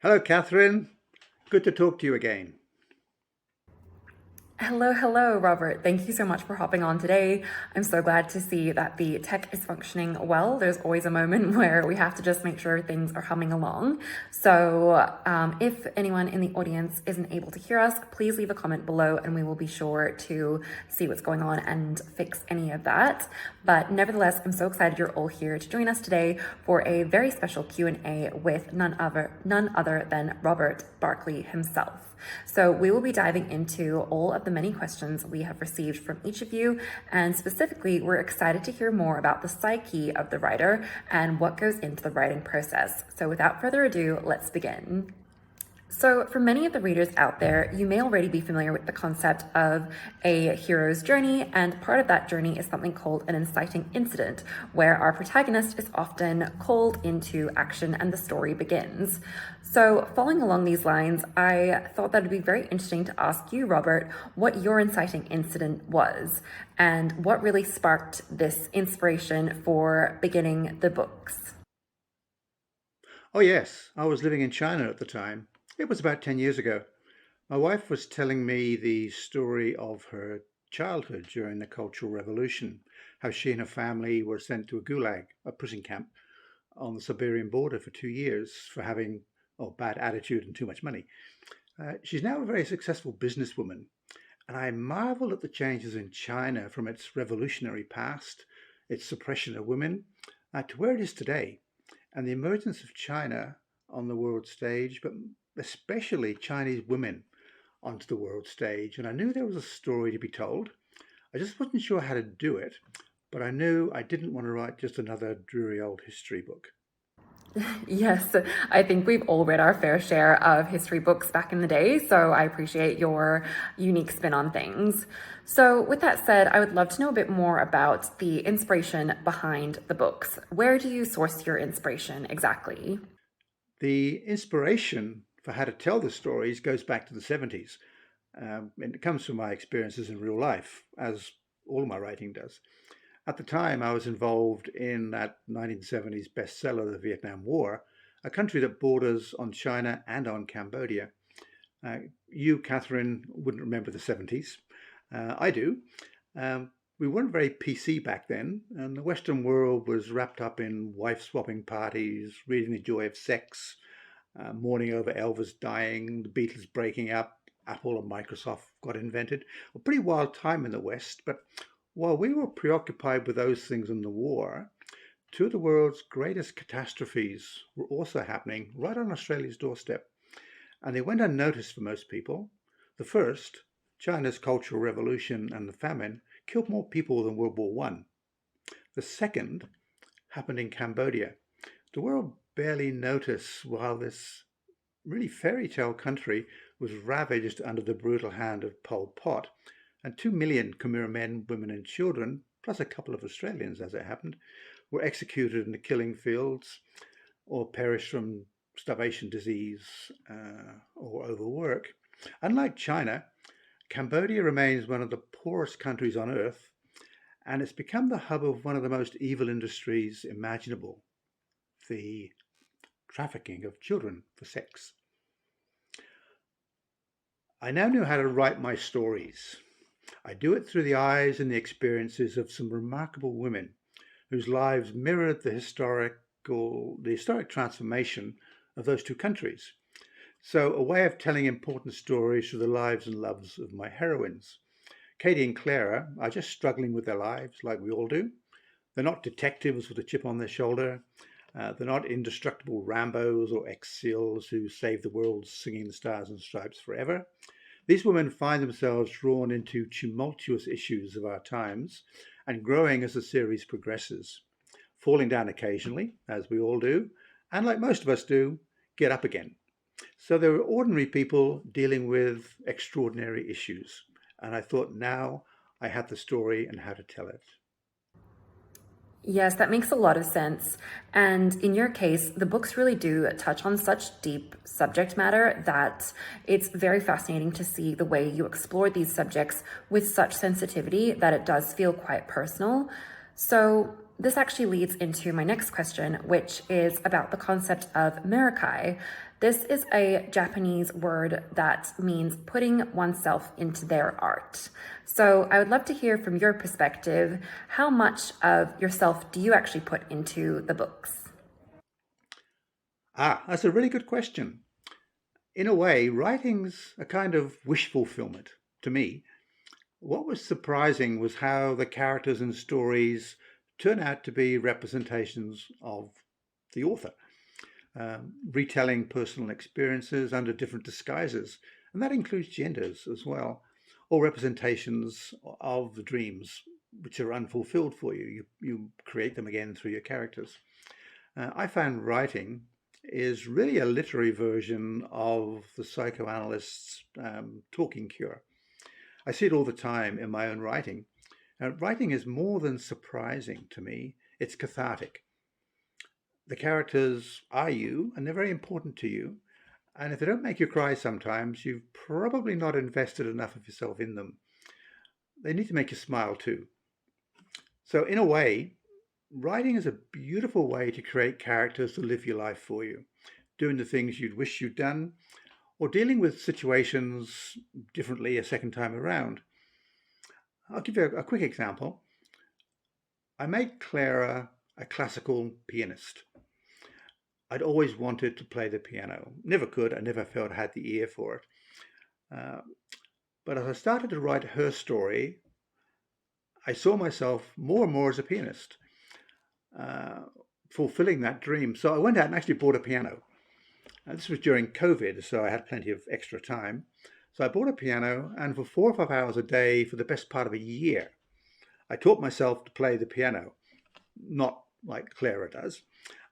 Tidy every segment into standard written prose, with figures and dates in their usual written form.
Hello, Catherine. Good to talk to you again. Hello, Robert. Thank you so much for hopping on today. I'm so glad to see that the tech is functioning well. There's always a moment where we have to just make sure things are humming along. So, if anyone in the audience isn't able to hear us, please leave a comment below and we will be sure to see what's going on and fix any of that. But nevertheless, I'm so excited you're all here to join us today for a very special Q&A with none other than Robert Barclay himself. So we will be diving into all of the many questions we have received from each of you, and specifically, we're excited to hear more about the psyche of the writer and what goes into the writing process. So without further ado, let's begin. So for many of the readers out there, you may already be familiar with the concept of a hero's journey, and part of that journey is something called an inciting incident, where our protagonist is often called into action and the story begins. So following along these lines, I thought that it'd be very interesting to ask you, Robert, what your inciting incident was, and what really sparked this inspiration for beginning the books. Oh, yes, I was living in China at the time. It was about 10 years ago. My wife was telling me the story of her childhood during the Cultural Revolution, how she and her family were sent to a gulag, a prison camp, on the Siberian border for 2 years for having bad attitude and too much money. She's now a very successful businesswoman, and I marvel at the changes in China from its revolutionary past, its suppression of women, to where it is today, and the emergence of China on the world stage, but especially Chinese women onto the world stage. And I knew there was a story to be told. I just wasn't sure how to do it, but I knew I didn't want to write just another dreary old history book. Yes, I think we've all read our fair share of history books back in the day, so I appreciate your unique spin on things. So, with that said, I would love to know a bit more about the inspiration behind the books. Where do you source your inspiration exactly? The inspiration for how to tell the stories goes back to the 70s. And it comes from my experiences in real life, as all my writing does. At the time, I was involved in that 1970s bestseller, The Vietnam War, a country that borders on China and on Cambodia. Uh, you, Catherine, wouldn't remember the 70s. I do. We weren't very PC back then, and the Western world was wrapped up in wife swapping parties, reading the joy of sex, mourning over Elvis dying, the Beatles breaking up, Apple and Microsoft got invented. A pretty wild time in the West, but while we were preoccupied with those things in the war, two of the world's greatest catastrophes were also happening right on Australia's doorstep, and they went unnoticed for most people. The first, China's Cultural Revolution and the famine, killed more people than World War One. The second happened in Cambodia. The world barely noticed while this really fairy tale country was ravaged under the brutal hand of Pol Pot, and 2 million Khmer men, women, and children, plus a couple of Australians as it happened, were executed in the killing fields or perished from starvation, disease, or overwork. Unlike China, Cambodia remains one of the poorest countries on earth, and it's become the hub of one of the most evil industries imaginable, the trafficking of children for sex. I now know how to write my stories. I do it through the eyes and the experiences of some remarkable women whose lives mirrored the historic transformation of those two countries. So, a way of telling important stories through the lives and loves of my heroines. Katie and Clara are just struggling with their lives like we all do. They're not detectives with a chip on their shoulder. They're not indestructible Rambos or ex-SEALs who save the world singing the Stars and Stripes forever. These women find themselves drawn into tumultuous issues of our times and growing as the series progresses, falling down occasionally, as we all do, and like most of us do, get up again. So there are ordinary people dealing with extraordinary issues. And I thought now I had the story and how to tell it. Yes, that makes a lot of sense. And in your case, the books really do touch on such deep subject matter that it's very fascinating to see the way you explore these subjects with such sensitivity that it does feel quite personal. So, this actually leads into my next question, which is about the concept of mirakai. This is a Japanese word that means putting oneself into their art. So I would love to hear from your perspective, how much of yourself do you actually put into the books? That's a really good question. In a way, writing's a kind of wish fulfillment to me. What was surprising was how the characters and stories turn out to be representations of the author, retelling personal experiences under different disguises, and that includes genders as well, or representations of the dreams which are unfulfilled for you. You create them again through your characters. I found writing is really a literary version of the psychoanalyst's talking cure. I see it all the time in my own writing. Writing is more than surprising to me, it's cathartic. The characters are you, and they're very important to you. And if they don't make you cry sometimes, you've probably not invested enough of yourself in them. They need to make you smile too. So, in a way, writing is a beautiful way to create characters to live your life for you, doing the things you'd wish you'd done, or dealing with situations differently a second time around. I'll give you a quick example. I made Clara a classical pianist. I'd always wanted to play the piano. Never could. I never felt I had the ear for it. Uh, but as I started to write her story, I saw myself more and more as a pianist, uh, fulfilling that dream. So I went out and actually bought a piano. This was during COVID, so I had plenty of extra time. So I bought a piano, and for 4 or 5 hours a day for the best part of a year, I taught myself to play the piano, not like Clara does,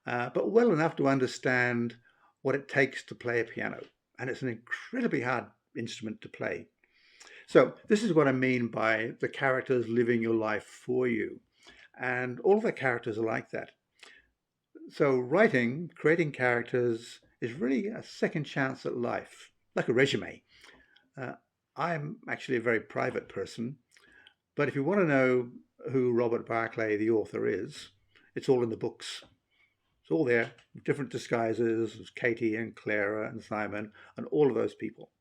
but well enough to understand what it takes to play a piano. And it's an incredibly hard instrument to play. So this is what I mean by the characters living your life for you. And all of the characters are like that. So writing, creating characters is really a second chance at life, like a resume. Uh, I'm actually a very private person, but if you want to know who Robert Barclay, the author, is, it's all in the books. It's all there, different disguises, Katie and Clara and Simon and all of those people.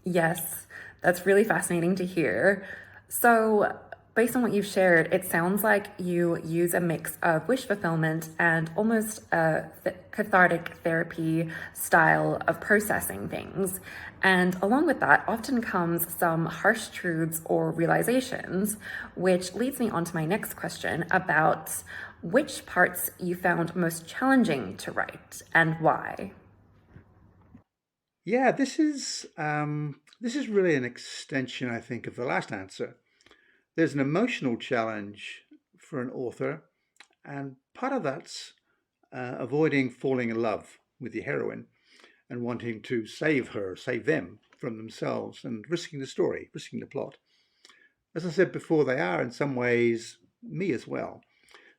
Yes, that's really fascinating to hear. So, based on what you've shared, it sounds like you use a mix of wish fulfillment and almost a cathartic therapy style of processing things. And along with that, often comes some harsh truths or realizations, which leads me on to my next question about which parts you found most challenging to write and why. Yeah, this is really an extension, I think, of the last answer. There's an emotional challenge for an author, and part of that's avoiding falling in love with the heroine and wanting to save her, save them from themselves, and risking the story, risking the plot. As I said before, they are in some ways me as well.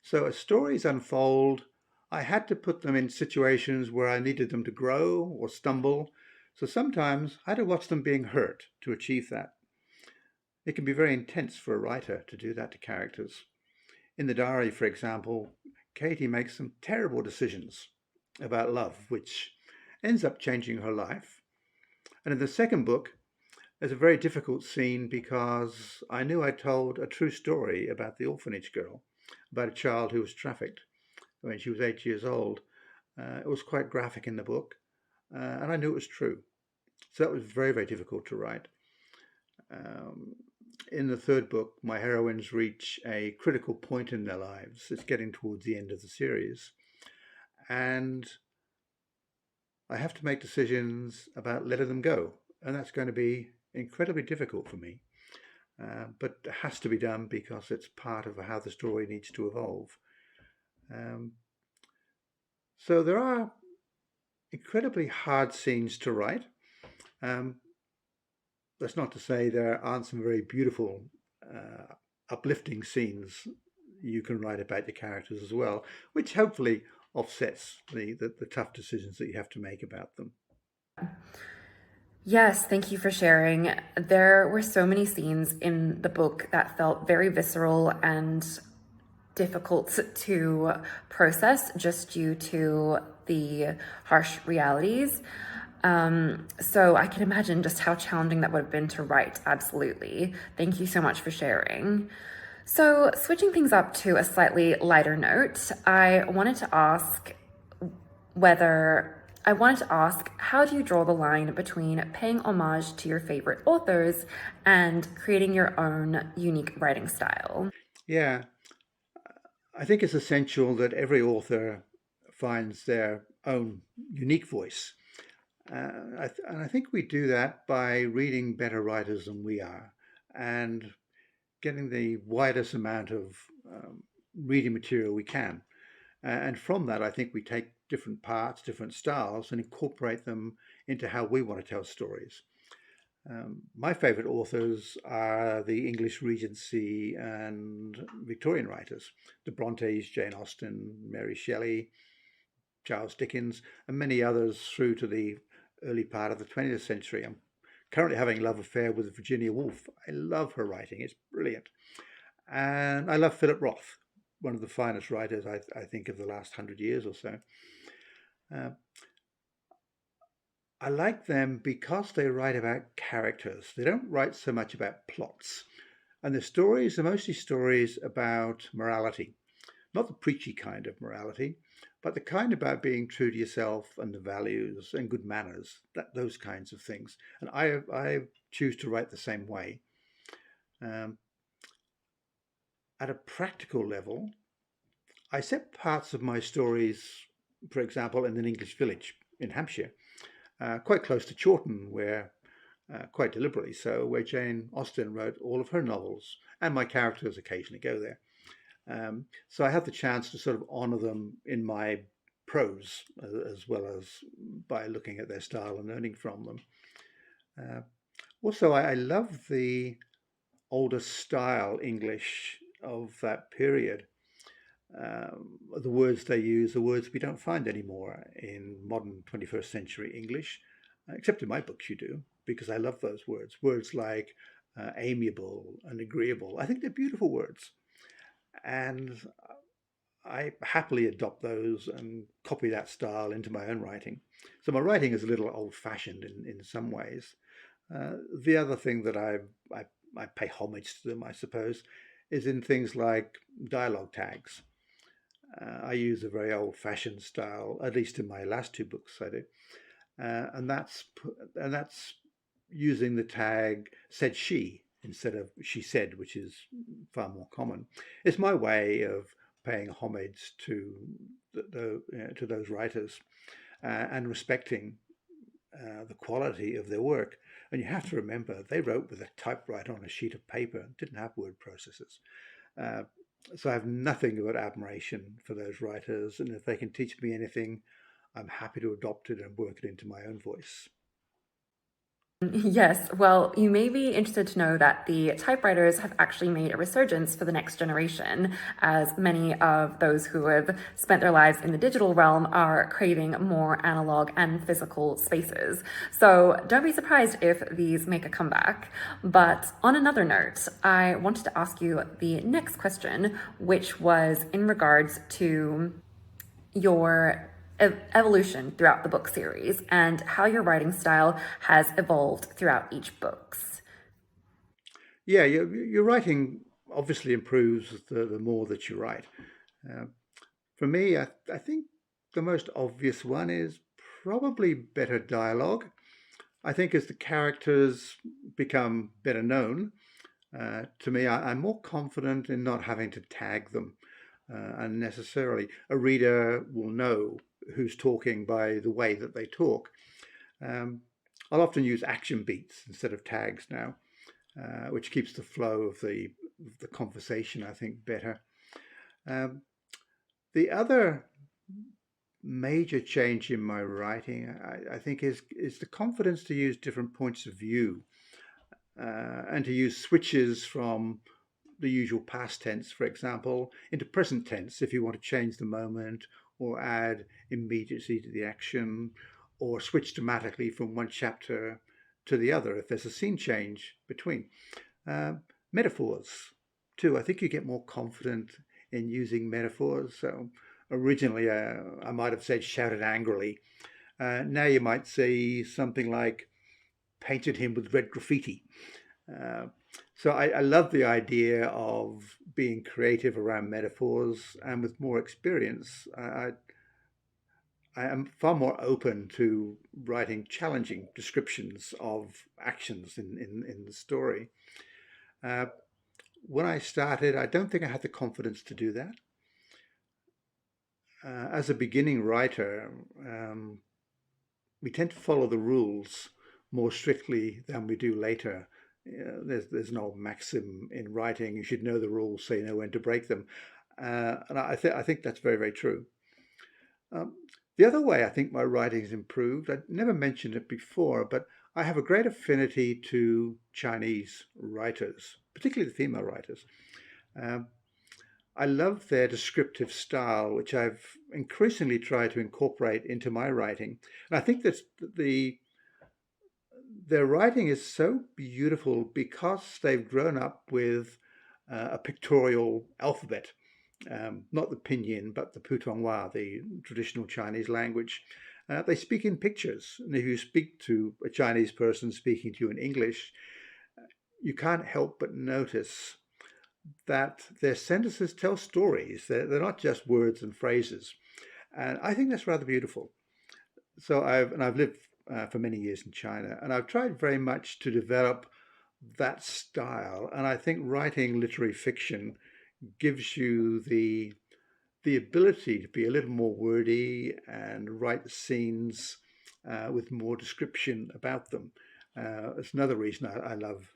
So as stories unfold, I had to put them in situations where I needed them to grow or stumble. So sometimes I had to watch them being hurt to achieve that. It can be very intense for a writer to do that to characters. In the diary, for example, Katie makes some terrible decisions about love, which ends up changing her life. And in the second book, there's a very difficult scene because I knew I told a true story about the orphanage girl, about a child who was trafficked when she was 8 years old. It was quite graphic in the book, and I knew it was true. So that was very, very difficult to write. Um, in the third book, my heroines reach a critical point in their lives. It's getting towards the end of the series. And I have to make decisions about letting them go. And that's going to be incredibly difficult for me. But it has to be done because it's part of how the story needs to evolve. Um, so there are incredibly hard scenes to write. Um, that's not to say there aren't some very beautiful, uplifting scenes you can write about the characters as well, which hopefully offsets the tough decisions that you have to make about them. Yes, thank you for sharing. There were so many scenes in the book that felt very visceral and difficult to process just due to the harsh realities. So I can imagine just how challenging that would have been to write. Absolutely. Thank you so much for sharing. So, switching things up to a slightly lighter note, I wanted to ask, how do you draw the line between paying homage to your favorite authors and creating your own unique writing style? Yeah, I think it's essential that every author finds their own unique voice. And I think we do that by reading better writers than we are and getting the widest amount of reading material we can. And from that, I think we take different parts, different styles, and incorporate them into how we want to tell stories. My favorite authors are the English Regency and Victorian writers, the Brontes, Jane Austen, Mary Shelley, Charles Dickens, and many others through to the early part of the 20th century. I'm currently having a love affair with Virginia Woolf. I love her writing, it's brilliant. And I love Philip Roth, one of the finest writers, I think, of the last 100 years or so. Uh, I like them because they write about characters. They don't write so much about plots. And the stories are mostly stories about morality, not the preachy kind of morality, but the kind about being true to yourself and the values and good manners, those kinds of things. And I choose to write the same way. Um, at a practical level, I set parts of my stories, for example, in an English village in Hampshire, quite close to Chawton, where, quite deliberately so, where Jane Austen wrote all of her novels, and my characters occasionally go there. So I have the chance to sort of honor them in my prose as well as by looking at their style and learning from them. Uh, Also, I love the older style English of that period. The words they use are words we don't find anymore in modern 21st century English, except in my books you do, because I love those words. Words like amiable and agreeable. I think they're beautiful words. And I happily adopt those and copy that style into my own writing. So my writing is a little old-fashioned in some ways. The other thing that I pay homage to them, I suppose, is in things like dialogue tags. I use a very old-fashioned style, at least in my last two books I do, and that's using the tag "said she" instead of "she said," which is far more common. It's my way of paying homage to to those writers and respecting the quality of their work. And you have to remember they wrote with a typewriter on a sheet of paper, didn't have word processors. Uh, so I have nothing but admiration for those writers, and if they can teach me anything, I'm happy to adopt it and work it into my own voice. Yes, well, you may be interested to know that the typewriters have actually made a resurgence for the next generation, as many of those who have spent their lives in the digital realm are craving more analog and physical spaces. So don't be surprised if these make a comeback. But on another note, I wanted to ask you the next question, which was in regards to your evolution throughout the book series and how your writing style has evolved throughout each books. Yeah, your writing obviously improves the more that you write. Uh, for me, I think the most obvious one is probably better dialogue. I think as the characters become better known, to me, I'm more confident in not having to tag them unnecessarily. A reader will know who's talking by the way that they talk. Um, I'll often use action beats instead of tags now, which keeps the flow of the conversation, I think, better. Um, the other major change in my writing, I think, is the confidence to use different points of view and to use switches from the usual past tense, for example, into present tense if you want to change the moment or add immediacy to the action or switch dramatically from one chapter to the other if there's a scene change between. Uh, Metaphors, too. I think you get more confident in using metaphors. So originally, I might have said shouted angrily. Now you might say something like painted him with red graffiti. Uh, so I love the idea of being creative around metaphors, and with more experience, I am far more open to writing challenging descriptions of actions in the story. Uh, when I started, I don't think I had the confidence to do that. As a beginning writer, we tend to follow the rules more strictly than we do later. There's no maxim in writing. You should know the rules so you know when to break them, and I think that's very, very true. Um, the other way I think my writing has improved, I never mentioned it before, but I have a great affinity to Chinese writers, particularly the female writers. Um, I love their descriptive style, which I've increasingly tried to incorporate into my writing. And I think that their writing is so beautiful because they've grown up with a pictorial alphabet, not the pinyin, but the putonghua, the traditional Chinese language. They speak in pictures. And if you speak to a Chinese person speaking to you in English, you can't help but notice that their sentences tell stories. They're not just words and phrases. And I think that's rather beautiful. So I've lived for many years in China, and I've tried very much to develop that style. And I think writing literary fiction gives you the ability to be a little more wordy and write scenes with more description about them. It's another reason I love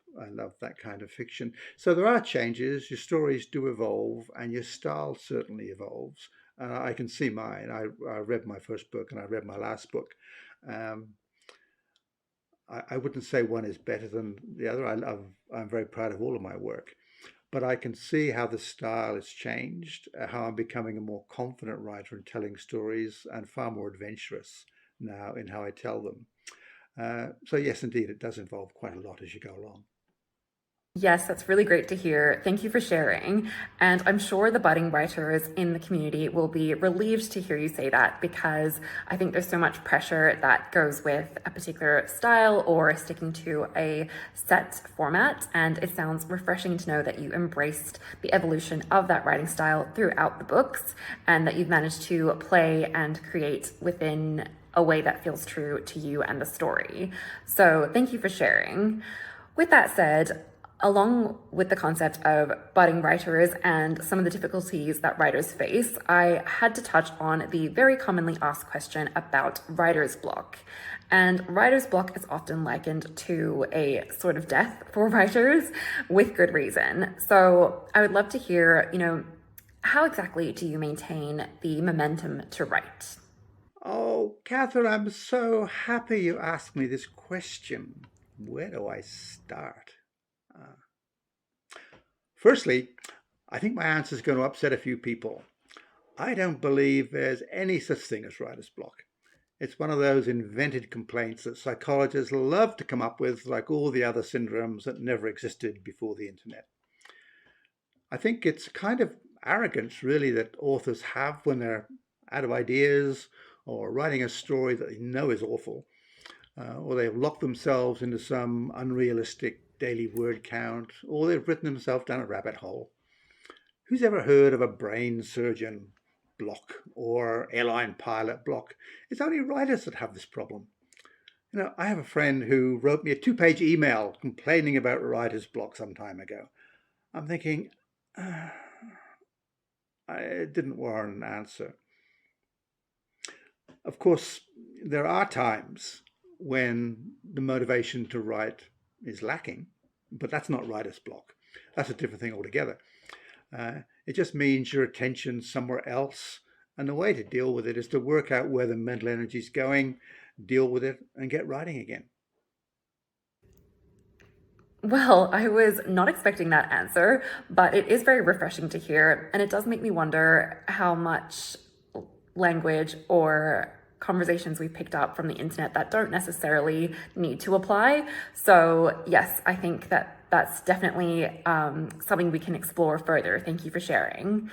that kind of fiction. So there are changes. Your stories do evolve, and your style certainly evolves. I can see mine. I read my first book and I read my last book. Um, I wouldn't say one is better than the other. I'm very proud of all of my work, but I can see how the style has changed, how I'm becoming a more confident writer in telling stories and far more adventurous now in how I tell them. So yes, indeed, it does involve quite a lot as you go along. Yes, that's really great to hear. Thank you for sharing. And I'm sure the budding writers in the community will be relieved to hear you say that, because I think there's so much pressure that goes with a particular style or sticking to a set format. And it sounds refreshing to know that you embraced the evolution of that writing style throughout the books, and that you've managed to play and create within a way that feels true to you and the story. So thank you for sharing. With that said, along with the concept of budding writers and some of the difficulties that writers face, I had to touch on the very commonly asked question about writer's block. And writer's block is often likened to a sort of death for writers, with good reason. So I would love to hear, how exactly do you maintain the momentum to write? Oh, Catherine, I'm so happy you asked me this question. Where do I start? Uh, Firstly, I think my answer is going to upset a few people. I don't believe there's any such thing as writer's block. It's one of those invented complaints that psychologists love to come up with, like all the other syndromes that never existed before the internet. I think it's kind of arrogance, really, that authors have when they're out of ideas or writing a story that they know is awful, or they've locked themselves into some unrealistic daily word count, or they've written themselves down a rabbit hole. Who's ever heard of a brain surgeon block or airline pilot block? It's only writers that have this problem. I have a friend who wrote me a 2-page email complaining about writer's block some time ago. I'm thinking, it didn't warrant an answer. Of course, there are times when the motivation to write is lacking, but that's not writer's block. That's a different thing altogether. It just means your attention's somewhere else. And the way to deal with it is to work out where the mental energy is going, deal with it, and get writing again. Well, I was not expecting that answer, but it is very refreshing to hear. And it does make me wonder how much language or conversations we picked up from the internet that don't necessarily need to apply. So, yes, I think that that's definitely something we can explore further. Thank you for sharing.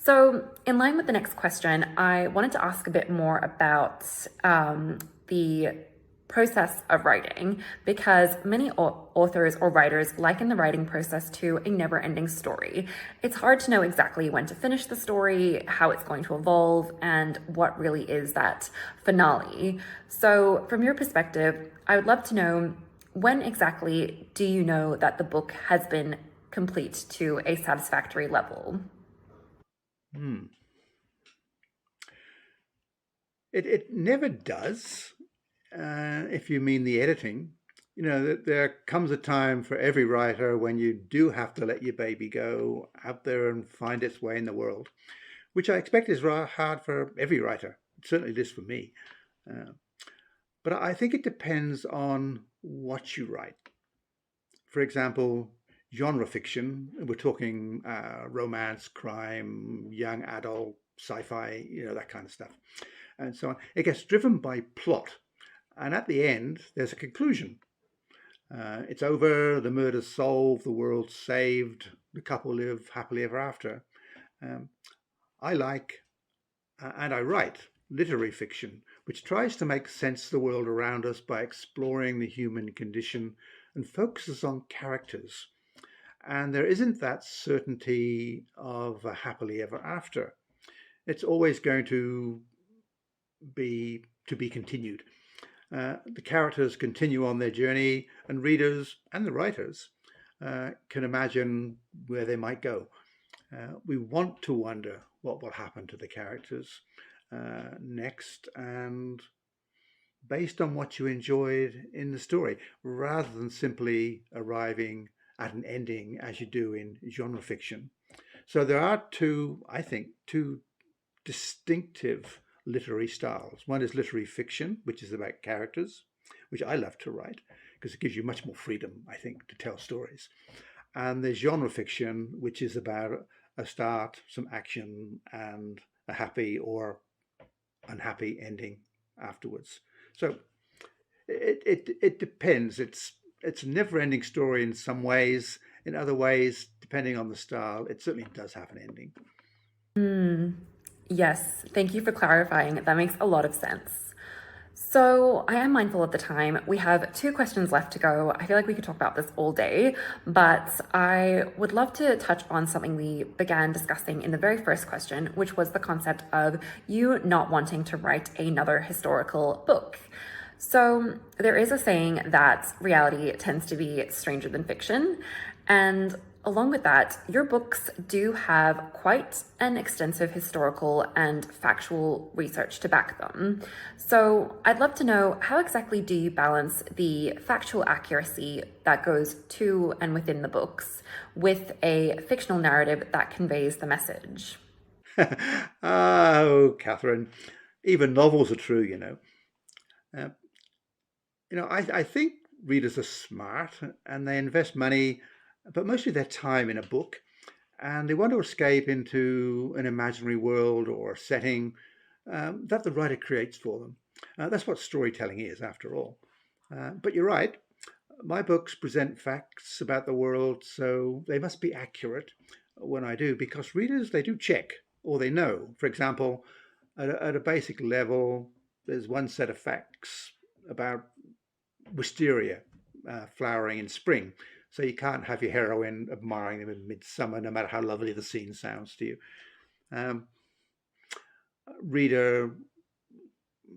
So, in line with the next question, I wanted to ask a bit more about the process of writing because many authors or writers liken the writing process to a never ending story. It's hard to know exactly when to finish the story, how it's going to evolve, and what really is that finale. So, from your perspective, I would love to know when exactly do you know that the book has been complete to a satisfactory level? Hmm. It never does, if you mean the editing. There comes a time for every writer when you do have to let your baby go out there and find its way in the world, which I expect is hard for every writer. Certainly it is for me. Uh, but I think it depends on what you write. For example, genre fiction, we're talking romance, crime, young adult, sci-fi, that kind of stuff, and so on. It gets driven by plot, and at the end, there's a conclusion. It's over, the murder's solved, the world's saved, the couple live happily ever after. Um, I like and I write literary fiction, which tries to make sense of the world around us by exploring the human condition and focuses on characters. And there isn't that certainty of a happily ever after. It's always going to be continued. The characters continue on their journey, and readers and the writers can imagine where they might go. We want to wonder what will happen to the characters next, and based on what you enjoyed in the story, rather than simply arriving at an ending as you do in genre fiction. So there are I think, two distinctive literary styles. One is literary fiction, which is about characters, which I love to write because it gives you much more freedom, I think, to tell stories. And there's genre fiction, which is about a start, some action, and a happy or unhappy ending afterwards. So it depends. It's a never-ending story in some ways. In other ways, depending on the style, it certainly does have an ending. Mm, yes, thank you for clarifying. That makes a lot of sense. So, I am mindful of the time. We have two questions left to go. I feel like we could talk about this all day, but I would love to touch on something we began discussing in the very first question, which was the concept of you not wanting to write another historical book. So, there is a saying that reality tends to be stranger than fiction. And along with that, your books do have quite an extensive historical and factual research to back them. So, I'd love to know how exactly do you balance the factual accuracy that goes to and within the books with a fictional narrative that conveys the message? Oh, Catherine, even novels are true, Uh, I think readers are smart and they invest money, but mostly their time in a book, and they want to escape into an imaginary world or setting that the writer creates for them. That's what storytelling is, after all. But you're right, my books present facts about the world, so they must be accurate when I do, because readers, they do check or they know. For example, at a basic level, there's one set of facts about wisteria flowering in spring. So you can't have your heroine admiring them in midsummer, no matter how lovely the scene sounds to you. Um, Reader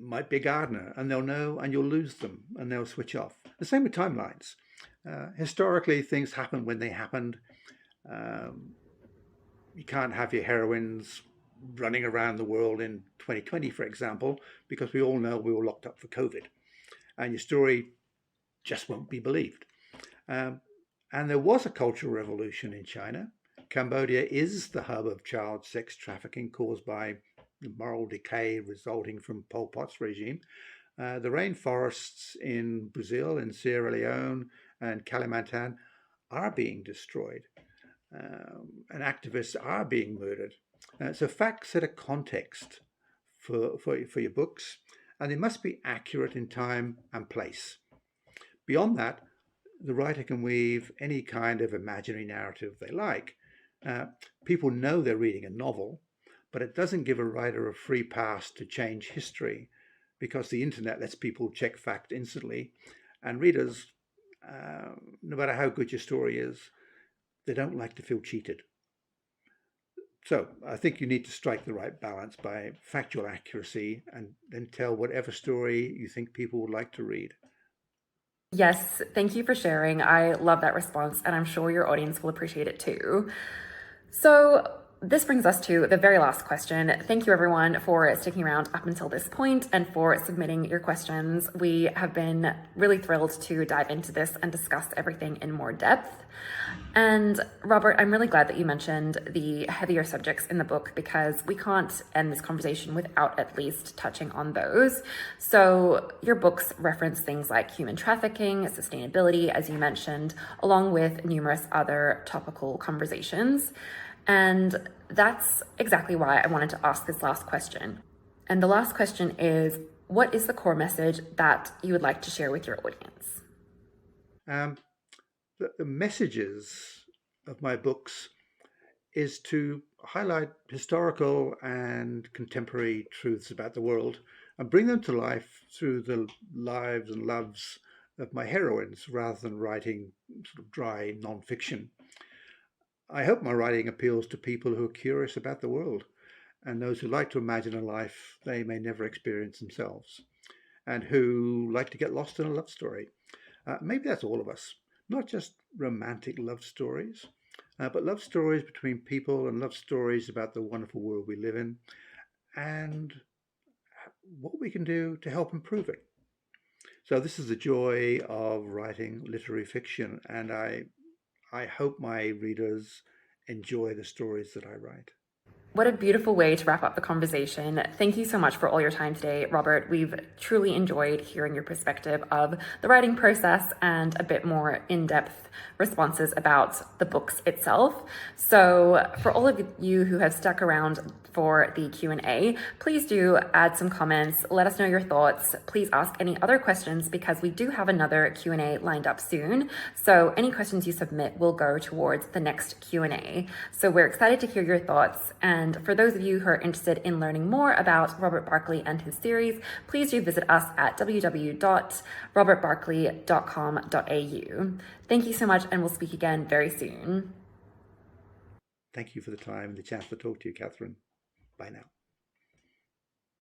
might be a gardener, and they'll know, and you'll lose them, and they'll switch off. The same with timelines. Historically, things happen when they happened. Um, you can't have your heroines running around the world in 2020, for example, because we all know we were locked up for COVID, and your story just won't be believed. Um, and there was a cultural revolution in China. Cambodia is the hub of child sex trafficking caused by the moral decay resulting from Pol Pot's regime. The rainforests in Brazil and Sierra Leone and Kalimantan are being destroyed, and activists are being murdered. So facts set a context for your books, and they must be accurate in time and place. Beyond that, the writer can weave any kind of imaginary narrative they like. Uh, People know they're reading a novel, but it doesn't give a writer a free pass to change history because the internet lets people check fact instantly. And readers, no matter how good your story is, they don't like to feel cheated. So I think you need to strike the right balance by factual accuracy and then tell whatever story you think people would like to read. Yes, thank you for sharing. I love that response, and I'm sure your audience will appreciate it too. So, this brings us to the very last question. Thank you, everyone, for sticking around up until this point and for submitting your questions. We have been really thrilled to dive into this and discuss everything in more depth. And Robert, I'm really glad that you mentioned the heavier subjects in the book because we can't end this conversation without at least touching on those. So your books reference things like human trafficking, sustainability, as you mentioned, along with numerous other topical conversations. And that's exactly why I wanted to ask this last question. And the last question is, what is the core message that you would like to share with your audience? The messages of my books is to highlight historical and contemporary truths about the world and bring them to life through the lives and loves of my heroines rather than writing sort of dry nonfiction. I hope my writing appeals to people who are curious about the world and those who like to imagine a life they may never experience themselves and who like to get lost in a love story. Maybe that's all of us, not just romantic love stories, but love stories between people and love stories about the wonderful world we live in and what we can do to help improve it. So this is the joy of writing literary fiction, and I hope my readers enjoy the stories that I write. What a beautiful way to wrap up the conversation. Thank you so much for all your time today, Robert. We've truly enjoyed hearing your perspective of the writing process and a bit more in-depth responses about the books itself. So for all of you who have stuck around for the Q&A, please do add some comments. Let us know your thoughts. Please ask any other questions because we do have another Q&A lined up soon. So any questions you submit will go towards the next Q&A. So we're excited to hear your thoughts. And for those of you who are interested in learning more about Robert Barclay and his series, please do visit us at www.robertbarclay.com.au. Thank you so much, and we'll speak again very soon. Thank you for the time and the chance to talk to you, Katherine. Bye now.